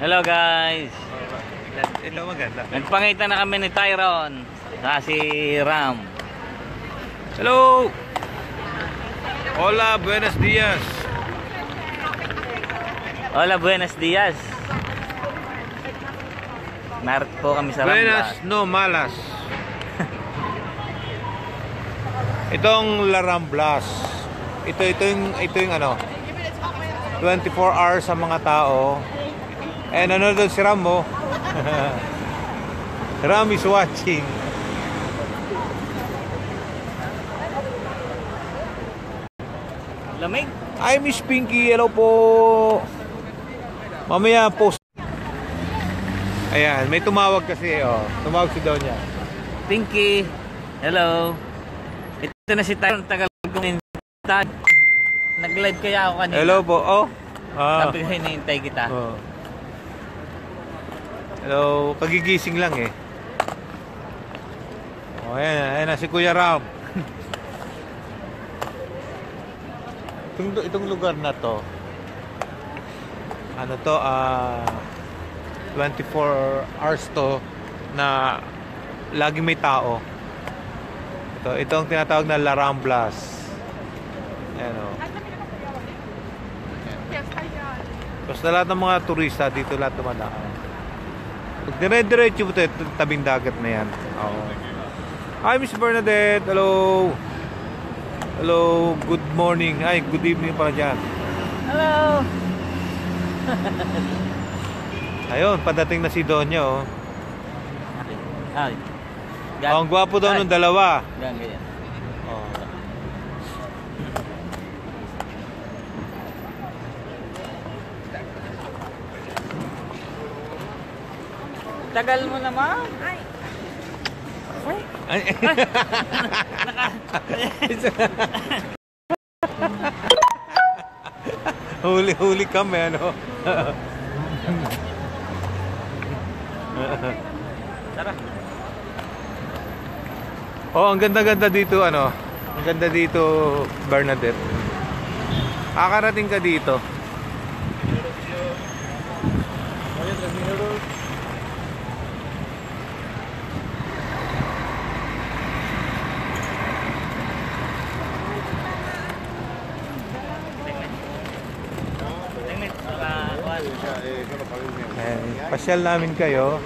Hello guys. Ito maganda. Nagpangita na kami ni Tyron sa si Ram. Hello. Hola, buenos dias. Hola, buenos dias. Narito po kami sa Buenas, Ramblas. no malas. Itong La Ramblas. Ito yung ano, 24 hours sa mga tao. Eh, nanonood si Ram mo. Ram is watching. Lamig. Hi, Miss Pinky. Hello po. Mamaya post. Ayan, may tumawag kasi. Oh. Tumawag si Donya. Pinky. Hello. Ito na si Tyron. Tagal kong hintay. Nag-live kaya ako kanina. Hello po. Oh. Sabi ko hinihintay kita. Oh. Hello. Pagigising lang eh. Oh, ayan na si Kuya Ram. Itong lugar na to, ano to, 24 hours to na lagi may tao. Ito ang tinatawag na La Ramblas. Ayan o. Basta lahat ng mga turista dito lahat dumadaan. Pag dire-diretso mo ito, tabing dagat na yan. Oo. Hi, Miss Bernadette. Hello. Hello. Good morning. Ay, good evening para dyan. Hello. Ayun, padating na si Donya, oh. Ay. Oh, ang gwapo daw ng dalawa. Ganyan. Oh. Tagal mo naman. Ay. Ay. Huli kami, ano. Tara. Oh, ang ganda-ganda dito, ano. Ang ganda dito, Bernadette. Kakarating ka dito. Pasyal namin kayo.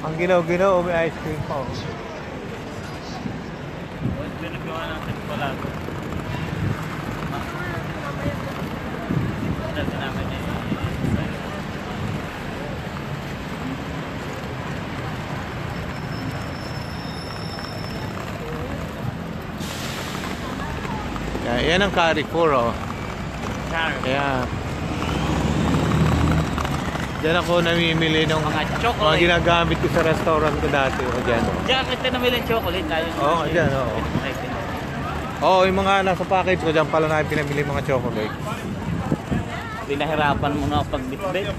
Ang ginaw-ginaw, may ice cream pa. Pinagawa natin pala. Yan ang Carrefour, oh. Kaya diyan ako namimili ng Mga mga chocolate. ginagamit ko sa restaurant ko dati. O dyan. Diyan kita namili ng chocolate tayo. Oo, dyan, oo. Oo, yung mga nasa package ko dyan pala na pinamili mga chocolate. Pinahirapan mo na pag bitbit.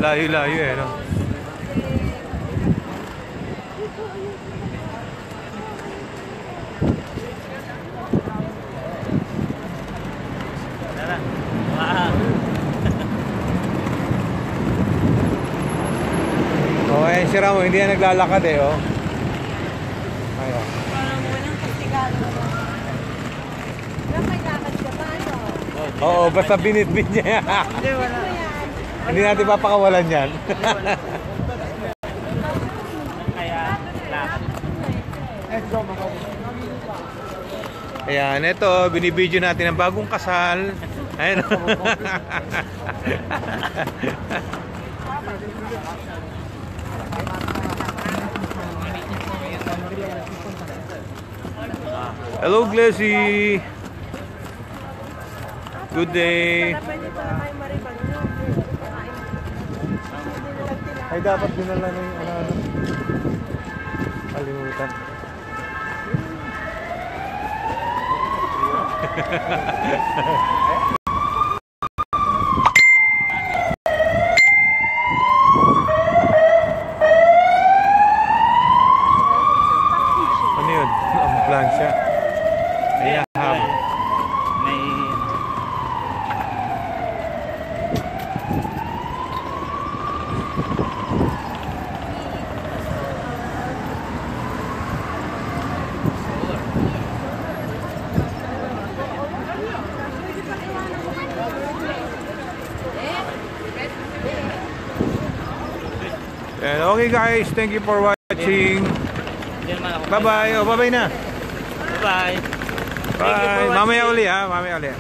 Layo-layo eh, no? Tara. Wow. Oh, ayan si Ramo, hindi yan naglalakad eh, oh. Ayun. Oo, basta binitbit niya. Hindi, wala. Hindi natin papakawalan yan. Kaya, lakad. Ayan, ito, binibidyo natin ang bagong kasal. Ayan. Hello, Glessy. Good day. Ay, dapat dinala na yung ano. Kalimutan. ambulansya. Ayan, may And okay guys, thank you for watching. Bye-bye. Oh, bye-bye na. Bye-bye. Bye. Mamaya uli ha, mamaya uli.